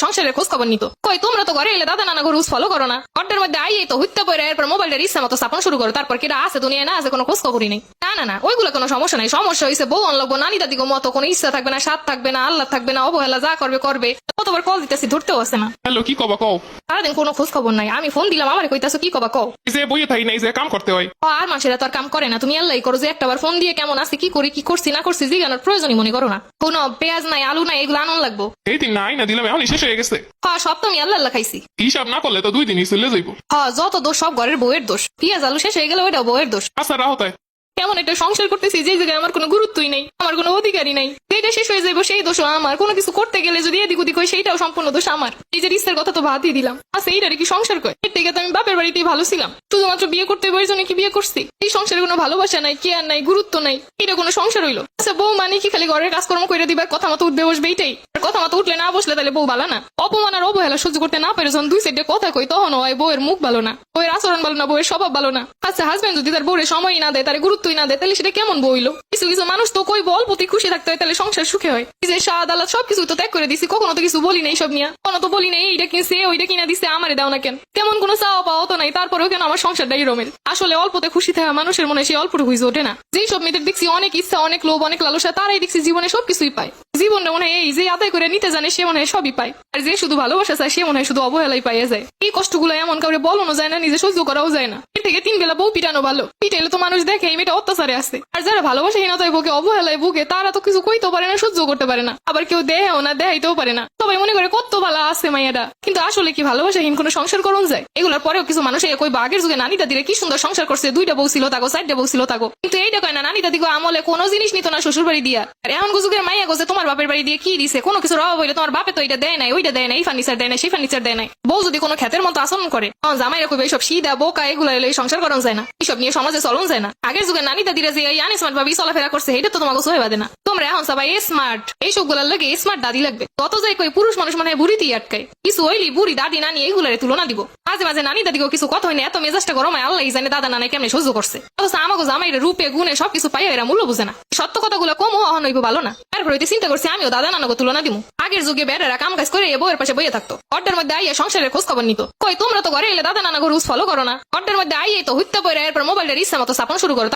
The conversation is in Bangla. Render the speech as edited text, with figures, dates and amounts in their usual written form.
সংসারের খোঁজ খবর নিত। কই তোমরা তো ঘরে এলে দাদা নানা রুলস ফলো করো না। ঘরটার মধ্যে আইয়ে তো হুইতে পড়ে এরপর মোবাইলের ইচ্ছা মতো স্থাপন শুরু করো। তারপর কিরা আছে দুনিয়া না আছে কোনো খোঁজ খবরই নেই। না না না ওইগুলো কোনো সমস্যা নাই। সমস্যা হয়েছে বউ অনলাগবো নানি দাদিগো মতো কোনো ইচ্ছা থাকবে না, স্বাদ থাকবে না, আল্লাহ থাকবে না, অবহেলা যা করবে করবে। কতবার কল দিতেছি ধরতেও আসে না। হ্যালো, কি কবা কও? সারাদিন কোনো খোঁজ খবর নাই। আমি ফোন দিলাম আমার কইতাছো কি কবা কও। এই যে বইয়ে থাকি না, এই যে কাম করতে হয়। আর মানুষেরা তো আর কাম করে না। তুমি আল্লাহ করো যে একটাবার ফোন দিয়ে কেমন আছে কি করি কি করছি না করছি জিজ্ঞানোর প্রয়োজনই মনে করো না। কোনো পেঁয়াজ নাই আলু নাই এগুলো আনন্দ লাগবো। এই দিন নাই না দিলাম এখন শেষ হয়ে গেছে। সব তো আমি আল্লাহ খাইছি। হিসাব না করলে তো 2 দিনই চলে যাইব। যত দোষ সব ঘরের বউয়ের দোষ। পেঁয়াজ আলু শেষ হয়ে গেলে ওইটাও বউয়ের দোষ। আচ্ছা রাহো তাই। কেমন একটা সংসার করতেছি যে জায়গায় আমার কোনো গুরুত্বই নেই, আমার কোনো অধিকারই নাই। যেটা শেষ হয়ে যাবো সেই দোষ আমার। কোনো কিছু করতে গেলে যদি এদিক ওদিক হয় সেইটাও সম্পূর্ণ দোষ আমার। এই যে রিস্তের কথা তো বাদই দিলাম। আচ্ছা এইটারে কি সংসার কয়? এর থেকে তো আমি বাপের বাড়িতেই ভালো ছিলাম। শুধুমাত্র বিয়ে করতে বয়স জন্য কি বিয়ে করছি? এই সংসারে কোনো ভালোবাসা নাই, কেয়ার নাই, গুরুত্ব নাই। এটা কোনো সংসার হইলো? আচ্ছা বউ মানে কি খালি ঘরের কাজকর্ম করে দিবার কথা মতো উঠবে বসবে এইটাই? আর কথা মতো উঠলে না বসলে তাহলে বউ ভালো না? অপমান আর অবহেলা সহ্য করতে না পারে যখন দুই সাইডে কথা কই তখন হয় বউয়ের মুখ ভালো না, বউয়ের আচরণ ভালো না, বউয়ের স্বভাব ভালো না। আচ্ছা হাজবেন্ড যদি তার বউয়ের সময়ই না দেয়, তার গুরুত্বই না দেয়, তাহলে সেটা কেমন বইলো? কিছু কিছু মানুষ তো কই অল্পতে খুশি থাকতে হয় তাহলে সংসার সুখে হয়। এই যে স্বাদ আলাদা সবকিছু তো ত্যাগ করে দিছি, কখনো তো কিছু বলি নাই সব নিয়ে। কোনো তো বলি নাই এইটা কিনছে ওইটা কিনা দিচ্ছে আমারে দাও না কেন। তেমন কোনো চাওয়া পাওয়া তো নাই, তারপরেও কেন আমার সংসারটাই রমেল। আসলে অল্পতে খুশি থাকা মানুষের মনে সেই অল্পটুকু হইছে ওঠে না। যেই সব মেয়েদের দেখছি অনেক ইচ্ছা অনেক লোভ অনেক লালসা, তারাই দেখছি জীবনে সবকিছুই পায়। জীবনটা মনে হয় এই যে আদায় করে নিতে জানে সে মনে হয় সবই পায়। আর যে শুধু ভালোবাসা চায় সে মনে হয় শুধু অবহেলাই পাইয়া যায়। এই কষ্টগুলো এমন কাউরে বলানো যায় না, নিজে সহ্য করাও যায় না। এর থেকে 3 বেলা বউ পিটানো ভালো। পিটাইলে তো মানুষ দেখে এই মেয়েটা অত্যাচারে আসছে। আর যারা ভালোবাসাহীনতায় বুকে অবহেলায় বুকে তারা তো কিছু কইতেও পারে না, সহ্য করতে পারে না। আবার কেউ দেয়ও না, দেখাইতেও পারে না। সবাই মনে করে কত ভালো আছে মাইয়াটা, কিন্তু আসলে কি ভালোবাসাহীন কোনো সংসার করুন যায়? এগুলোর পরেও কিছু মানুষ কই আগের যুগে নানি দাদিরা কি সুন্দর সংসার করছে, 2টা বউ ছিল তাগো 4টা বউ ছিল তাগো। কিন্তু এইটা কয় না নানি দাদিগো আমলে কোনো জিনিস নিত না শ্বশুর বাড়ি দিয়া। আর এখন যুগের মাইয়া গোছে তোমার বাপের বাড়ি দিয়ে কি দিছে? কোনো কিছু অভাব হইলে তোমার বাপে তো এটা দেয় নাই ওইটা দেয় নাই, এই ফার্নিচার দেয় না সেই ফার্নিচার দেয় নাই। বউ যদি কোনো ক্ষেতের মতো আচরণ করে জামাইরা কইবে এইসব সিদা বোকা এগুলো এই সংসার করন যায় না, এইসব নিয়ে সমাজে চলন যায় না। আগের যুগের নানি দাদিরা যে এই আনস্মার্ট ভাবে চলাফেরা করছে এটা তো তোমাকে সহে বাদে না। তোমরা এখন সবাই স্মার্ট, এইসব গুলার লাগে স্মার্ট দাদি লাগবে। কত যাই কই পুরুষ মানুষ মানে বুড়িতেই আটকায়। কিছু হইলি বুড়ি দাদি নানি এইগুলার তুলনা দিব। মাঝে মাঝে নানি দাদিকেও কিছু কথা হয়নি, এত মেজাজটা গরমায় আল্লাহ জানে দাদা নানা কেমনে সহ্য করছে। অথচ আমাকে জামাইরে রূপে গুণে সবকিছু পাইয়া এরা মূল্য বুঝে না। সত্য কথাগুলো কমও অহন হইব ভালো না। তারপর হইতে চিন্তা করছি আমিও দাদা নানাকে তুলনা দিব। আগের যুগে বেড়ারা কাম কাজ করে বউয়ের পাশে বইয়ে থাকতো, ঘরটার মধ্যে আইয়ে সংসারের খোঁজ খবর নিত। কই তোমরা তো ঘরে এলে দাদা নানা রুলস ফলো করো না। ঘরটার মধ্যে আইয়ে তো হুইতে পড়ে এরপর মোবাইলের ইচ্ছা মতো স্থাপন শুরু করো।